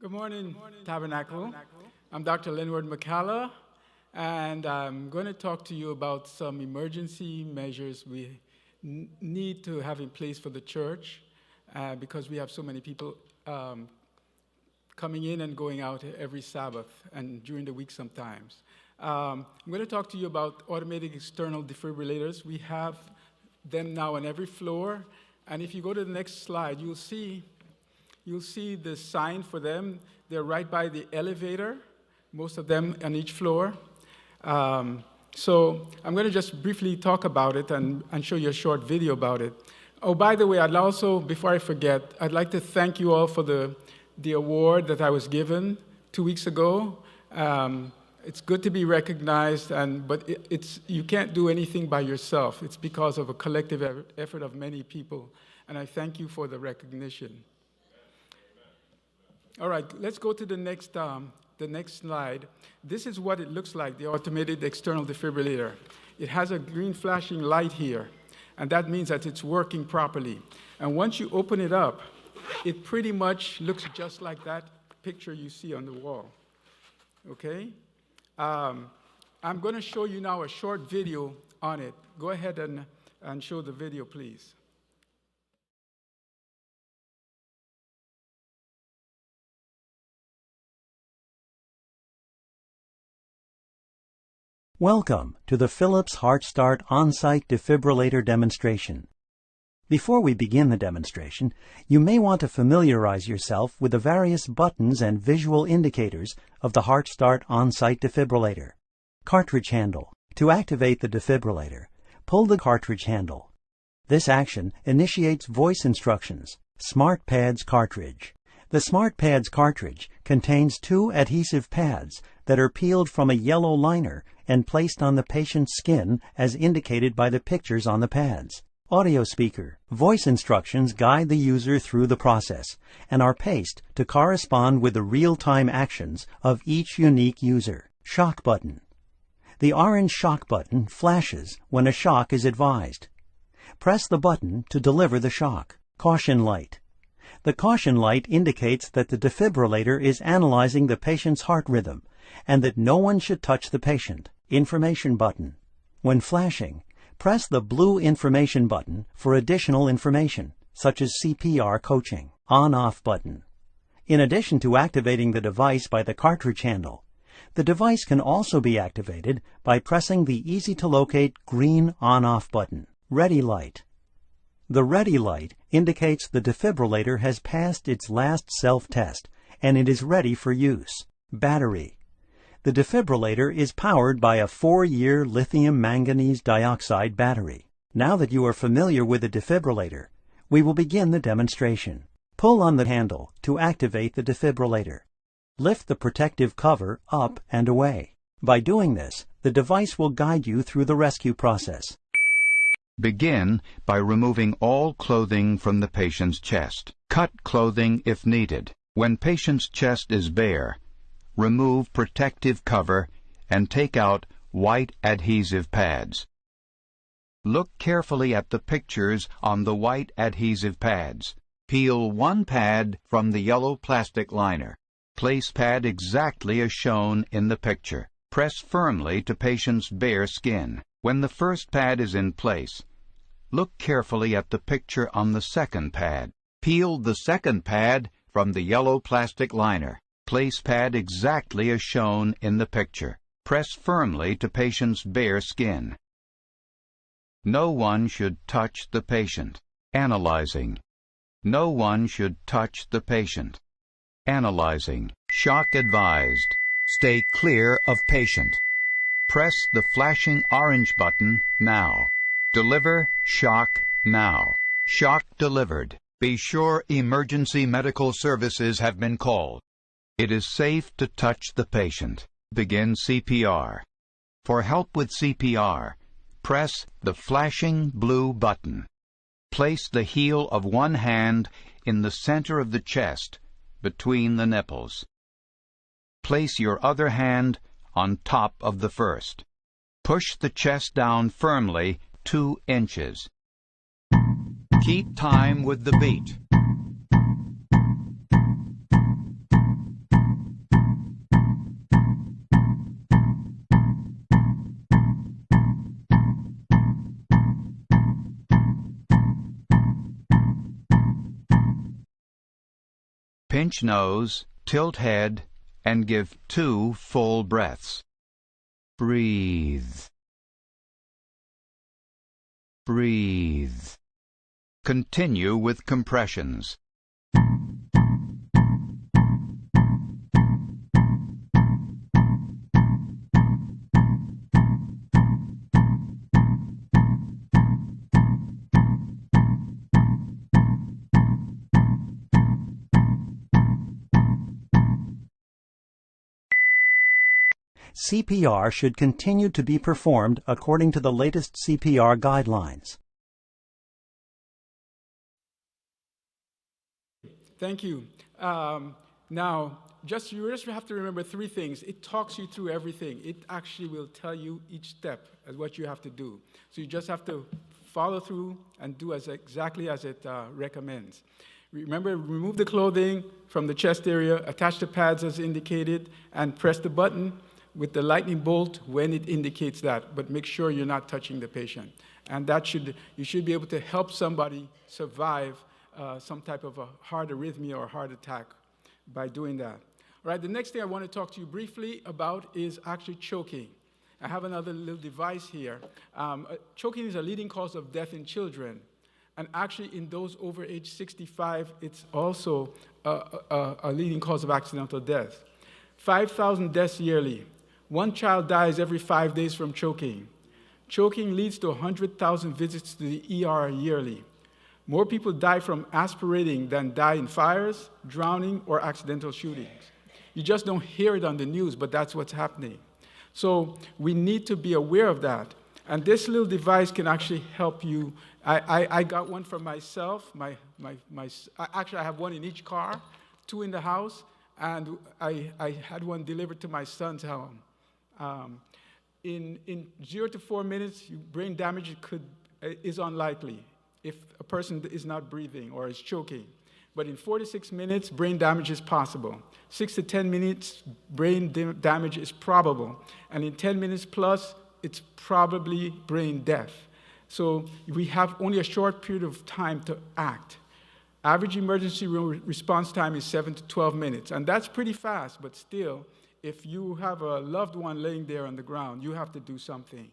Good morning, Tabernacle. I'm Dr. Linward McCalla, and I'm going to talk to you about some emergency measures we need to have in place for the church because we have so many people coming in and going out every Sabbath and during the week sometimes. I'm going to talk to you about automated external defibrillators. We have them now on every floor, and if you go to the next slide, you'll see the sign for them. They're right by the elevator, most of them on each floor. So I'm going to just briefly talk about it and show you a short video about it. Oh, by the way, I'd also, before I forget, I'd like to thank you all for the award that I was given 2 weeks ago. It's good to be recognized, but you can't do anything by yourself. It's because of a collective effort of many people, and I thank you for the recognition. All right, let's go to the next slide. This is what it looks like, the automated external defibrillator. It has a green flashing light here, and that means that it's working properly. And once you open it up, it pretty much looks just like that picture you see on the wall. Okay? I'm going to show you now a short video on it. Go ahead and show the video, please. Welcome to the Philips HeartStart on-site defibrillator demonstration. Before we begin the demonstration, you may want to familiarize yourself with the various buttons and visual indicators of the HeartStart on-site defibrillator. Cartridge handle. To activate the defibrillator, pull the cartridge handle. This action initiates voice instructions. Smart Pads cartridge. The Smart Pads cartridge contains 2 adhesive pads that are peeled from a yellow liner and placed on the patient's skin as indicated by the pictures on the pads. Audio speaker. Voice instructions guide the user through the process and are paced to correspond with the real-time actions of each unique user. Shock button. The orange shock button flashes when a shock is advised. Press the button to deliver the shock. Caution light. The caution light indicates that the defibrillator is analyzing the patient's heart rhythm and that no one should touch the patient. Information button. When flashing, press the blue information button for additional information, such as CPR coaching. On-off button. In addition to activating the device by the cartridge handle, the device can also be activated by pressing the easy-to-locate green on-off button. Ready light. The ready light indicates the defibrillator has passed its last self-test and it is ready for use. Battery. The defibrillator is powered by a 4-year lithium manganese dioxide battery. Now that you are familiar with the defibrillator, we will begin the demonstration. Pull on the handle to activate the defibrillator. Lift the protective cover up and away. By doing this, the device will guide you through the rescue process. Begin by removing all clothing from the patient's chest. Cut clothing if needed. When patient's chest is bare, remove protective cover and take out white adhesive pads. Look carefully at the pictures on the white adhesive pads. Peel one pad from the yellow plastic liner. Place pad exactly as shown in the picture. Press firmly to patient's bare skin. When the first pad is in place, look carefully at the picture on the second pad. Peel the second pad from the yellow plastic liner. Place pad exactly as shown in the picture. Press firmly to patient's bare skin. No one should touch the patient. Analyzing. No one should touch the patient. Analyzing. Shock advised. Stay clear of patient. Press the flashing orange button now. Deliver shock now. Shock delivered. Be sure emergency medical services have been called. It is safe to touch the patient. Begin CPR. For help with CPR, press the flashing blue button. Place the heel of one hand in the center of the chest, between the nipples. Place your other hand on top of the first. Push the chest down firmly 2 inches. Keep time with the beat. Pinch nose, tilt head, and give 2 full breaths. Breathe. Breathe. Continue with compressions. CPR should continue to be performed according to the latest CPR guidelines. Thank you. Now, you just have to remember 3 things. It talks you through everything. It actually will tell you each step as what you have to do. So you just have to follow through and do exactly as it recommends. Remember, remove the clothing from the chest area, attach the pads as indicated, and press the button with the lightning bolt when it indicates that, but make sure you're not touching the patient. And you should be able to help somebody survive some type of a heart arrhythmia or heart attack by doing that. All right, the next thing I want to talk to you briefly about is actually choking. I have another little device here. Choking is a leading cause of death in children. And actually, in those over age 65, it's also a leading cause of accidental death. 5,000 deaths yearly. 1 child dies every 5 days from choking. Choking leads to 100,000 visits to the ER yearly. More people die from aspirating than die in fires, drowning, or accidental shootings. You just don't hear it on the news, but that's what's happening. So we need to be aware of that. And this little device can actually help you. I got one for myself. Actually, I have one in each car, 2 in the house, and I had one delivered to my son's home. In 0 to 4 minutes, brain damage is unlikely if a person is not breathing or is choking. But in 4 to 6 minutes, brain damage is possible. 6 to 10 minutes, brain damage is probable. And in 10 minutes plus, it's probably brain death. So we have only a short period of time to act. Average emergency room response time is 7 to 12 minutes. And that's pretty fast, but still, if you have a loved one laying there on the ground, you have to do something.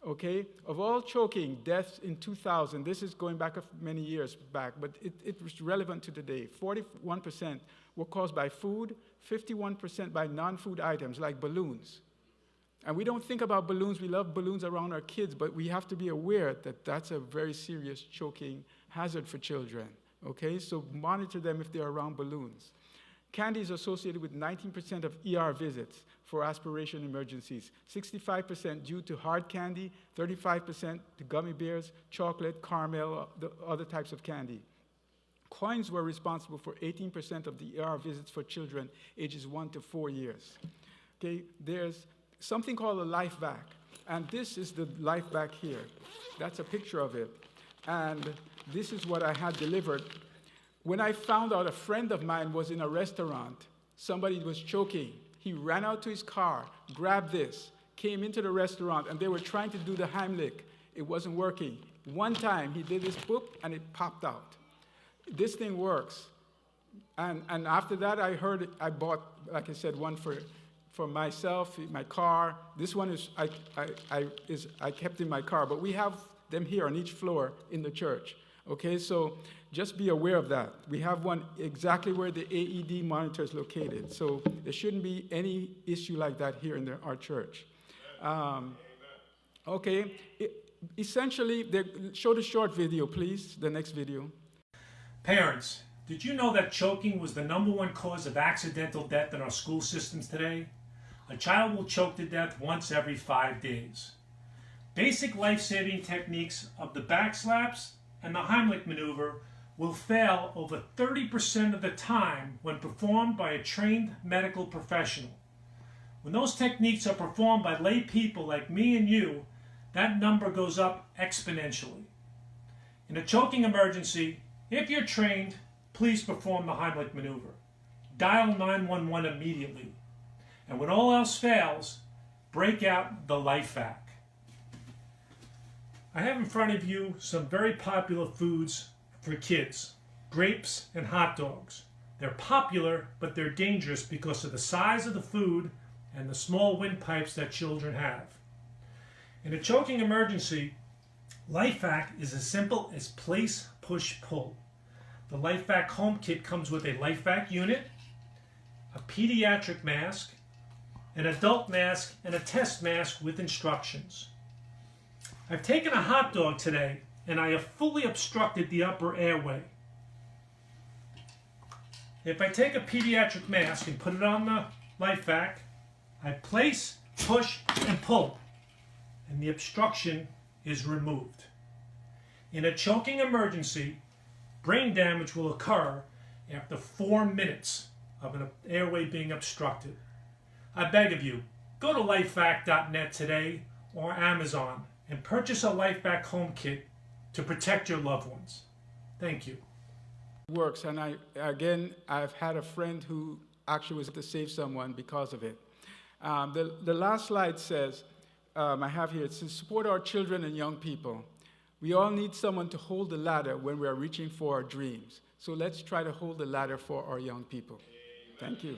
Okay? Of all choking deaths in 2000, this is going back many years back, but it was relevant to today. 41% were caused by food, 51% by non-food items like balloons. And we don't think about balloons. We love balloons around our kids, but we have to be aware that that's a very serious choking hazard for children. Okay? So monitor them if they're around balloons. Candy is associated with 19% of ER visits for aspiration emergencies, 65% due to hard candy, 35% to gummy bears, chocolate, caramel, the other types of candy. Coins were responsible for 18% of the ER visits for children ages 1 to 4 years. Okay, there's something called a LifeVac, and this is the LifeVac here. That's a picture of it, and this is what I had delivered. When I found out a friend of mine was in a restaurant, somebody was choking. He ran out to his car, grabbed this, came into the restaurant, and they were trying to do the Heimlich. It wasn't working. One time, he did this, boop, and it popped out. This thing works. And after that, I bought, like I said, one for myself, my car. This one I kept in my car, but we have them here on each floor in the church. Okay, so just be aware of that. We have one exactly where the AED monitor is located. So there shouldn't be any issue like that here in our church. Okay, essentially, show the short video, please, the next video. Parents, did you know that choking was the #1 cause of accidental death in our school systems today? A child will choke to death once every 5 days. Basic life-saving techniques of the back slaps and the Heimlich maneuver will fail over 30% of the time when performed by a trained medical professional. When those techniques are performed by lay people like me and you, that number goes up exponentially. In a choking emergency, if you're trained, please perform the Heimlich maneuver. Dial 911 immediately. And when all else fails, break out the LifeVac. I have in front of you some very popular foods for kids: grapes and hot dogs. They're popular, but they're dangerous because of the size of the food and the small windpipes that children have. In a choking emergency, LifeVac is as simple as place, push, pull. The LifeVac home kit comes with a LifeVac unit, a pediatric mask, an adult mask, and a test mask with instructions. I've taken a hot dog today, and I have fully obstructed the upper airway. If I take a pediatric mask and put it on the LifeVac, I place, push, and pull, and the obstruction is removed. In a choking emergency, brain damage will occur after 4 minutes of an airway being obstructed. I beg of you, go to LifeVac.net today or Amazon and purchase a LifeVac home kit to protect your loved ones. Thank you. Works, and I've had a friend who actually was able to save someone because of it. The last slide says, I have here, it says, support our children and young people. We all need someone to hold the ladder when we are reaching for our dreams. So let's try to hold the ladder for our young people. Thank you.